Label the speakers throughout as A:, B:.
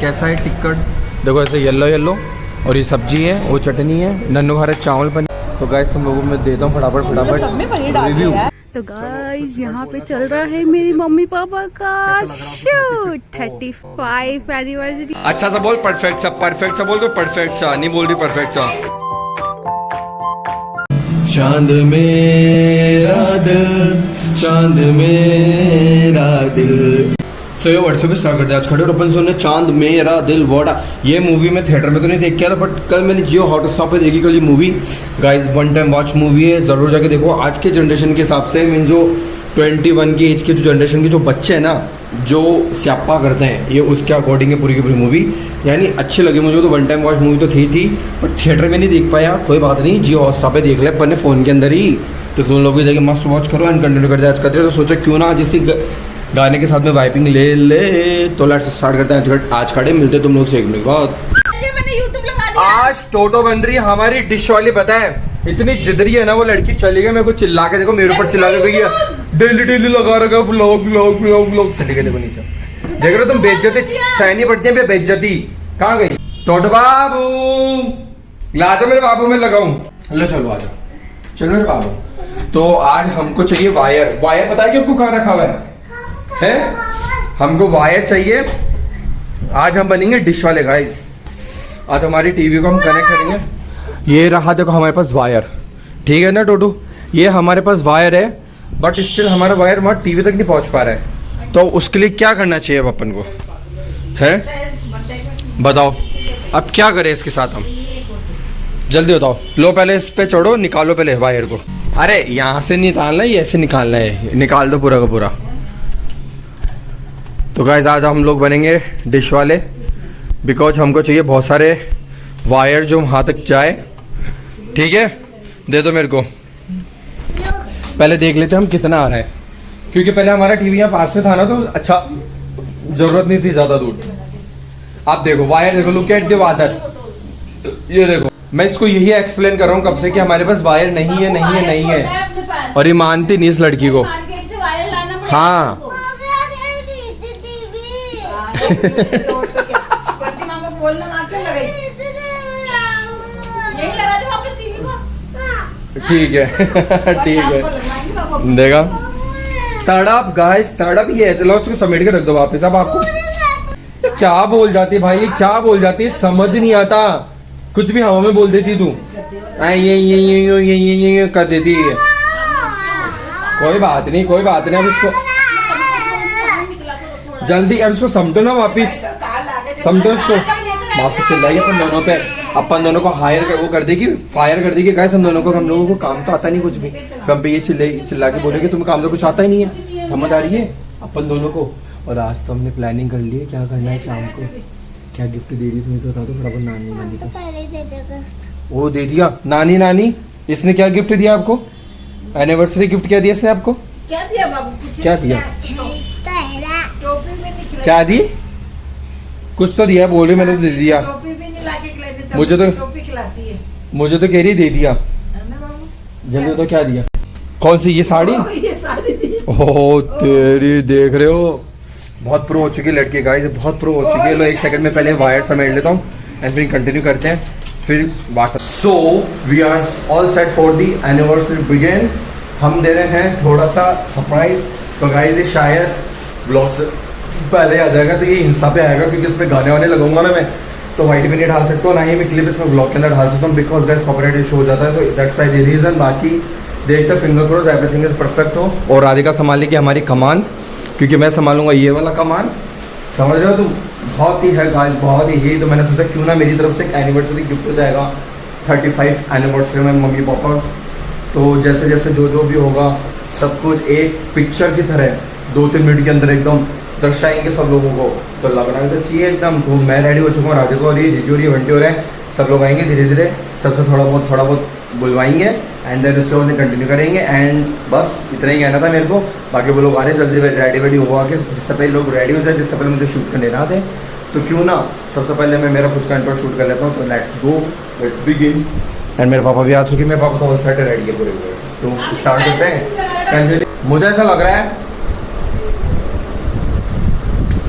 A: कैसा है टिक्कड़? देखो ऐसे येलो येलो, और ये सब्जी है, वो चटनी है, नन्नू खा रहे चावल पनीर। तो गाइस तुम लोगों में देता हूँ फटाफट रिव्यू।
B: तो गाइस यहाँ पे चल रहा है मेरी मम्मी पापा का शूट 35 एनिवर्सरी।
A: अच्छा सा बोल, परफेक्ट सा बोल, कोई परफेक्ट सा नहीं बोल रही, परफेक्ट सा। चांद मेरा दिल, चांद मेरा दिल। सो ये व्हाट्सएप पे स्टार्ट करते हैं आज खड़े और अपन सुनने चांद मेरा दिल वोड़ा। ये मूवी मैं थिएटर में तो नहीं देख के आया था, बट कल मैंने जियो हॉटस्टार पे देखी कल ये movie. Guys one time watch movie है, ज़रूर जाके देखो। आज के जनरेशन के हिसाब से मीन जो 21 की एज के जो जनरेशन के जो बच्चे हैं ना, जो स्यापा करते हैं, ये उसके अकॉर्डिंग है पूरी की पूरी मूवी। यानी अच्छी लगी मुझे तो। वन टाइम वॉच मूवी तो थी बट थिएटर में नहीं देख पाया, कोई बात नहीं, जियो हॉटस्टार पे देख ले अपन ने फ़ोन के अंदर ही। तो तुम लोग भी जाके मस्त वॉच करो एंड कंटिन्यू करते आज करते। तो सोचा क्यों ना आज इसी गाने के साथ में वाइपिंग ले ले। तो लेट्स स्टार्ट करते हैं आज खड़े। मिलते तुम लोग से एक मिनट बाद। आज टोटो बन रही है हमारी डिश वाली, पता है इतनी जिदरी है ना वो लड़की। चली गई मेरे को चिल्ला के, देखो मेरे ऊपर चिल्ला के गई है, डेली लगा रखा ब्लॉग ब्लॉग ब्लॉग ब्लॉग। चली गई देखो नीचे, देख रहे हो तुम, बेइज्जती सहनी पड़ती है बेइज्जती। कहाँ गई टोटो बाबू? ला दो मेरे बाबू में लगाऊं। लो चलो आ जाओ, चलो मेरे बाबू। तो आज हमको चाहिए वायर। वायर पता है कि आपको कहाँ रखा हुआ है? हमको वायर चाहिए। आज हम बनेंगे डिश वाले गाइस। आज हमारी टीवी को हम कनेक्ट करेंगे। ये रहा देखो हमारे पास वायर, ठीक है ना टोटू? ये हमारे पास वायर है, बट स्टिल हमारा वायर वहाँ टीवी तक नहीं पहुँच पा रहा है। तो उसके लिए क्या करना चाहिए अब अपन को है? बताओ अब क्या करें इसके साथ हम? जल्दी बताओ। लो पहले इस पे चढ़ो, निकालो पहले वायर को। अरे यहाँ से निकालना है, ऐसे निकालना है, निकाल दो पूरा का पूरा। तो गाइस आज हम लोग बनेंगे डिश वाले, बिकॉज हमको चाहिए बहुत सारे वायर जो वहाँ तक जाए, ठीक है? दे दो मेरे को। पहले देख लेते हैं हम कितना आ रहा है, क्योंकि पहले हमारा टीवी यहाँ पास में था ना, तो अच्छा जरूरत नहीं थी ज़्यादा दूर। आप देखो वायर देखो, लुक एट द वायर। ये देखो, मैं इसको यही एक्सप्लेन कर रहा हूँ कब से कि हमारे पास वायर नहीं है नहीं है नहीं है, और ये मानती नहीं इस लड़की को। हाँ ठीक है ठीक है, देखा तड़प गाइस, तड़प। ये ऐसे लो, उसको समेट के रख दो वापस। अब आपको क्या बोल जाती है भाई, क्या बोल जाती है समझ नहीं आता। कुछ भी हवा में बोल देती तू, ये कर देती है। कोई बात नहीं कोई बात नहीं, अब इसको जल्दी, अब इसको समझो ना वापिस, समझो इसको वापस। चिल्लाइए अपन दोनों पे, अपन दोनों को हायर कर, वो कर देगी, फायर कर देगी गाइस हम दोनों को। हम लोगों को काम तो आता नहीं कुछ भी, हम पे ये चिल्ला के बोलेंगे तुम्हें काम तो कुछ आता ही नहीं है। समझ आ रही है अपन दोनों को? और आज तो हमने प्लानिंग कर ली है क्या करना है शाम को। क्या गिफ्ट दे दी तुम्हें तो बता दो फटाफट। नानी नानी को वो दे दिया। नानी नानी इसने क्या गिफ्ट दिया आपको? एनिवर्सरी गिफ्ट क्या दिया इसने आपको?
C: क्या दिया बाबू?
A: क्या दिया? क्या दी? कुछ तो दिया, बोल रही मैंने तो दे दिया।
C: टोपी भी नहीं लाके खिलाती,
A: मुझे तो
C: टोपी खिलाती है।
A: मुझे तो कह रही दे दिया जल्दी। तो क्या दिया? कौन सी? ये साड़ी?
C: ये साड़ी दी।
A: ओह तेरी, देख रहे हो बहुत प्रो हो चुकी है लड़की गाइस, बहुत प्रो हो चुकी है। लो एक सेकंड में पहले वायर समेट लेता हूँ एंड फिर कंटिन्यू करते हैं, फिर बात। So we are all set for the anniversary begin. हम दे रहे हैं थोड़ा सा सरप्राइज। तो गाइस ये शायद ब्लॉग से पहले आ जाएगा, तो ये इंस्टा पे आएगा, क्योंकि इस पे गाने वाने लगाऊंगा ना मैं, तो वाइट भी नहीं डाल सकता हूँ, ना ही मैं क्लिप इसमें ब्लॉग के अंदर डाल सकता हूँ, बिकॉज गाइस कॉपीराइट इशू हो जाता है। तो दैट्स व्हाई द रीजन। बाकी देखते finger cross everything is perfect हो। और राधिका संभालेगी हमारी कमान, क्योंकि मैं संभालूंगा ये वाला कमान, समझ रहे हो तुम? बहुत ही है गाइस, बहुत ही। तो मैंने सोचा क्यों ना मेरी तरफ से एक एनिवर्सरी गिफ्ट हो जाएगा, 35 एनिवर्सरी में मम्मी पापा। तो जैसे जैसे जो भी होगा सब कुछ एक पिक्चर की तरह 2-3 मिनट के अंदर एकदम दर्शाएंगे सब लोगों को। तो लगना तो चाहिए एकदम। तो मैं रेडी हो चुका हूँ, राधिका हो रही है, जीजू हो रही है, बंटी हो रहे हैं, सब लोग आएंगे धीरे धीरे, सबसे थोड़ा बहुत बुलवाएंगे एंड देन उसके बाद कंटिन्यू करेंगे। एंड बस इतना ही कहना था मेरे को। बाकी वो लोग आ रहे हैं, जल्दी रेडी वेडी हुआ के जिससे पहले लोग रेडी हो जाए, जिससे पहले मुझे शूट करने ना थे। तो क्यों ना सबसे पहले मैं मेरा खुद का इंट्रो शूट कर लेता हूँ। तो let's go, let's begin. And मेरे पापा भी आ चुके हैं, मेरे पापा तो ऑल सेट रेडी है पूरे पूरे। तो स्टार्ट करते हैं। मुझे ऐसा लग रहा है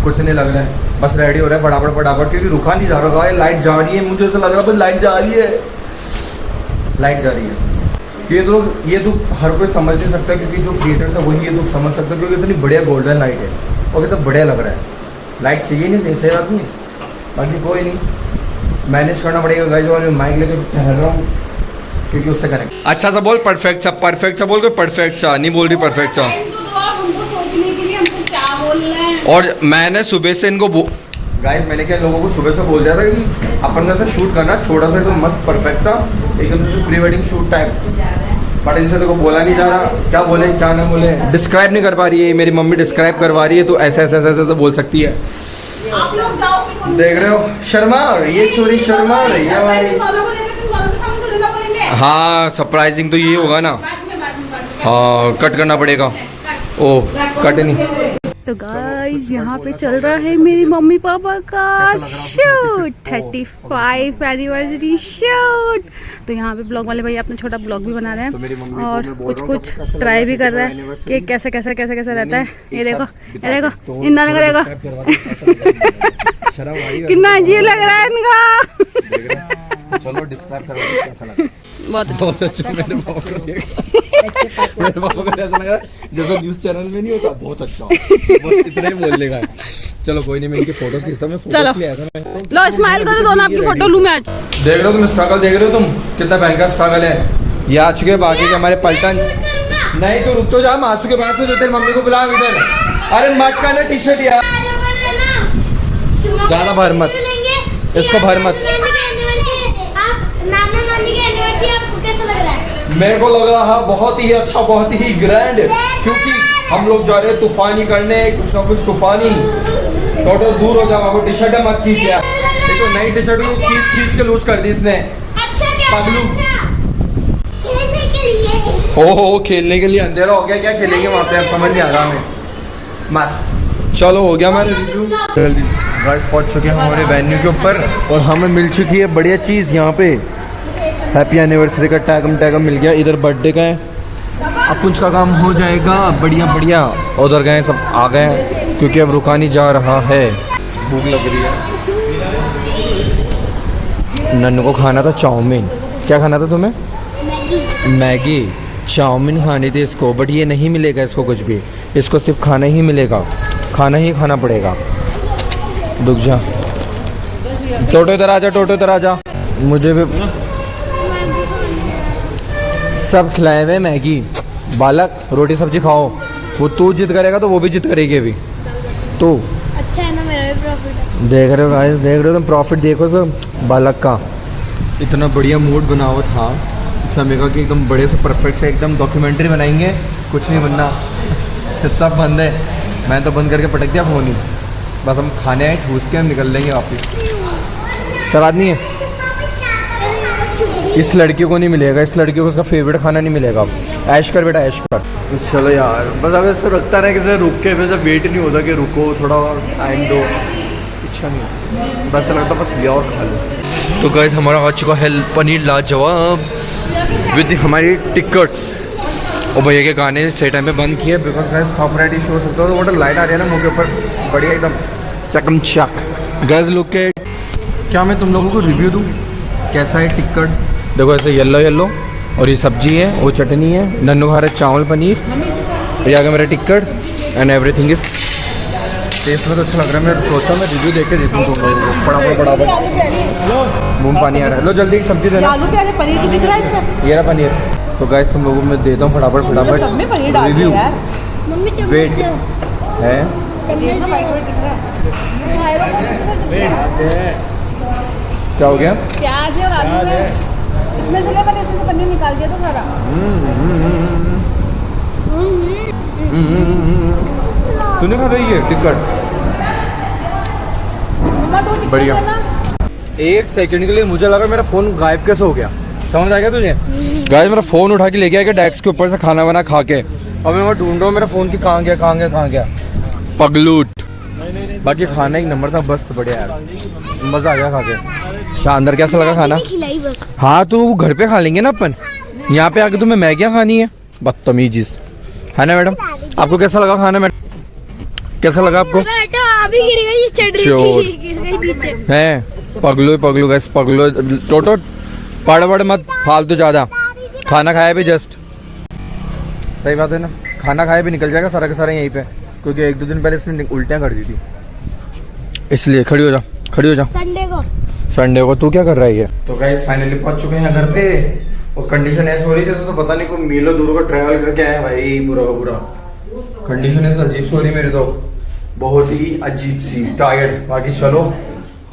A: कुछ नहीं लग रहा है, बस रेडी हो रहा है फटाफट फटाफट, क्योंकि रुका नहीं जा रहा है। लाइट जा रही है, मुझे ऐसा लग रहा है बस लाइट जा रही है, लाइट जा रही है। ये तो हर कोई समझ नहीं सकता, क्योंकि जो क्रिएटर्स है वही ये तो समझ सकता है, क्योंकि इतनी बढ़िया गोल्डन लाइट है और कितना बढ़िया लग रहा है। लाइट चाहिए नहीं, सही बात नहीं। बाकी कोई नहीं, मैनेज करना पड़ेगा गाइस। और मैं माइक लेकर ठहर रहा हूँ क्योंकि उससे कनेक्ट। अच्छा सा बोल, परफेक्ट सा, परफेक्ट सा बोल, कोई परफेक्ट सा नहीं बोल रही, परफेक्ट सा।
B: हमको सोचने के लिए हमको क्या बोलना है।
A: और मैंने सुबह से इनको गाइस, मैंने क्या लोगों को सुबह से बोल दिया था कि अपन का शूट करना छोटा सा तो मस्त परफेक्ट सा एकदम से pre wedding shoot type, but इनसे तो बोला नहीं जा रहा, क्या बोले क्या ना बोले, डिस्क्राइब नहीं कर पा रही है। मेरी मम्मी डिस्क्राइब करवा रही है, तो ऐसे ऐसे ऐसे ऐसे बोल सकती है।
B: आप लोग जाओ,
A: देख रहे हो, शर्मा रही है, छोरी शर्मा रही है हमारी। हाँ, सरप्राइजिंग तो ये होगा ना। हाँ, कट करना पड़ेगा। ओ कट नहीं।
B: तो गाइस यहाँ पे चल रहा है मेरी मम्मी पापा का शूट, 35 एनिवर्सरी शूट। तो यहाँ पे ब्लॉग वाले भैया अपना छोटा ब्लॉग भी बना रहे हैं और कुछ कुछ ट्राई भी कर रहा है कि कैसे कैसे कैसे कैसे रहता है। ये देखो, ये देखो, इनका देखो कितना अजीब लग रहा है इनका।
A: चलो डिस्क्राइब करो कैसा लगा।
B: बहुत
A: अच्छा। मेरे पापा को ऐसा लगा जैसा न्यूज़ चैनल में नहीं होता, बहुत अच्छा, बस इतना ही बोल देगा। चलो कोई नहीं, मैं इनकी फोटोज खींचता हूं। मैं
B: चलो लो स्माइल करो दोनों, आपकी फोटो लूं मैं आज।
A: देख रहे हो तुम स्ट्रगल, देख रहे हो तुम कितना भयंकर स्ट्रगल है। ये आ चुके बाकी के हमारे पलटन। नहीं तो रुक तो जा, मासू के पास से जो तेरी मम्मी को बुला इधर। अरे मत करना टी शर्ट यार, ज्यादा भर मत, इसको भर मत। मेरे को लग रहा है बहुत ही अच्छा, बहुत ही ग्रैंड, क्योंकि हम लोग जा रहे हैं तूफानी करने, कुछ ना कुछ तूफानी। टोटल दूर हो जाओ, आपको टी शर्ट मत खींच यार। देखो नई टी शर्ट को खींच खींच के लूज कर दी इसने। पगलू हो खेलने के लिए अंधेरा हो गया, क्या खेलेंगे वहाँ पे, अब समझ नहीं आ रहा हमें। मस्त, चलो हो गया हमारा रिव्यू। जल्दी गाइस पहुँच चुके हैं हमारे वेन्यू के ऊपर और हमें मिल चुकी है बढ़िया चीज़। यहाँ पे हैप्पी एनिवर्सरी का टैगम मिल गया। इधर बर्थडे का है, अब कुछ का काम हो जाएगा बढ़िया बढ़िया। उधर गए सब आ गए, क्योंकि अब रुका नहीं जा रहा है, भूख लग रही है। नन्नू को खाना था चाउमीन। क्या खाना था तुम्हें? मैगी। चाउमीन खानी थी इसको, बट ये नहीं मिलेगा इसको कुछ भी, इसको सिर्फ खाना ही मिलेगा, खाना ही खाना पड़ेगा। रुक जा, टोटो इधर आ जा, टोटो इधर आ जा। मुझे भी सब खिलाए हुए मैगी। बालक रोटी सब्जी खाओ, वो तू जिद करेगा तो वो भी जिद करेगी अभी तो।
D: अच्छा है ना, मेरा भी प्रॉफिट है।
A: देख रहे हो गाइस, देख रहे हो तुम, प्रॉफिट देखो सब बालक का। इतना बढ़िया मूड बना हुआ था समय का कि एकदम बड़े से परफेक्ट से एकदम डॉक्यूमेंट्री बनाएंगे, कुछ नहीं बनना सब बंद है। मैं तो बंद करके पटक दिया फ़ोन ही, बस हम खाने आए, ठूस के हम निकल लेंगे वापस। सवाद नहीं है, इस लड़की को नहीं मिलेगा, इस लड़की को उसका फेवरेट खाना नहीं मिलेगा। ऐश कर बेटा, ऐश कर। चलो यार, बस अगर ऐसा लगता है कि रुक के वैसे वेट नहीं होता कि रुको थोड़ा और टाइम दो, इच्छा नहीं, बस लगता बस लिया और खा लो। तो गाइस हमारा आ चुका है पनीर लाजवाब विद हमारी टिकट्स। और भैया के गाने सही टाइम पे बंद किए, बिकॉज गाइस कॉपीराइट इशू हो सकता है। तो वो लाइट आ रही है ना मुँह के ऊपर, बढ़िया एकदम चकमचक। गाइस लुक के, क्या मैं तुम लोगों को रिव्यू दूँ कैसा है टिकट? देखो ऐसे येलो येलो, और ये सब्जी है, वो चटनी है, नन्नू खा रहे चावल पनीर, और ये आ गया मेरा ticket and everything is. Test में तो अच्छा लग रहा है। मैं सोचा मैं रिव्यू देख के देखूँ तुम लोगों को। फटाफट मुँह में पानी आ रहा है। लो जल्दी एक सब्जी देना।
C: आलू प्याज पनीर तो दिख रहा है इसमें।
A: ये रहा पनीर। तो गाइस तुम लोगों को मैं देता हूँ फटाफट
C: सब में पनीर डाल
A: रिव्यू।
C: दिया यार।
D: मम्मी चम्मच
A: वेट
D: दो,
A: है,
D: चम्मच दो।
A: क्या हो गया?
B: प्याज है और आलू है, इसमें से ले, मैंने इसमें से पनीर निकाल दिया तो सारा।
A: तूने खा रही है टिकट?
B: मम्मा तो टिकट
A: बढ़िया।
B: देना।
A: एक सेकंड के लिए मुझे लगा मेरा फोन गायब कैसे हो गया, समझ आ गया तुझे? गाइस मेरा फोन उठा के ले गया कि डेस्क के ऊपर से खाना वाना खा के, और मैं ढूंढ रहा हूँ मेरा फोन की कहाँ गया पगलूट। बाकी खाना एक नंबर था, बस बढ़िया यार, मजा आ गया खा के, शानदार। कैसा लगा खाना?
D: खिलाई बस।
A: हाँ तो वो घर पे खा लेंगे ना अपन, यहाँ पे आके तुम्हें मैगियाँ खानी है, बदतमीजीज है ना मैडम? आपको कैसा लगा खाना मैडम? कैसा लगा आपको?
D: बेटा अभी गिर गई, ये चढ़ रही
A: चोर।
D: थी, गिर गई नीचे।
A: हैं पगलू गैस पगलू टोटो पड़ मत फालतू ज्यादा। खाना खाया भी जस्ट, सही बात है ना, खाना खाया भी निकल जाएगा सारा का सारा यहीं पे, क्योंकि 1-2 दिन पहले इसने उल्टियाँ कर दी थी, इसलिए खड़ी हो जा। संडे को तू क्या कर रहा है ये? तो गाइस फाइनली पहुंच चुके हैं घर पे, और कंडीशन ऐसी हो रही जैसे तो पता नहीं कोई मीलों दूर को ट्रैवल करके आए भाई, पूरा का पूरा कंडीशन ऐसा अजीब सी हो रही मेरी तो, बहुत ही अजीब सी, टायर्ड। बाकी चलो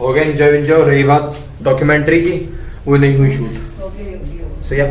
A: हो गया एंजॉय। रही बात डॉक्यूमेंट्री की, वो नहीं हुई शूट। सो या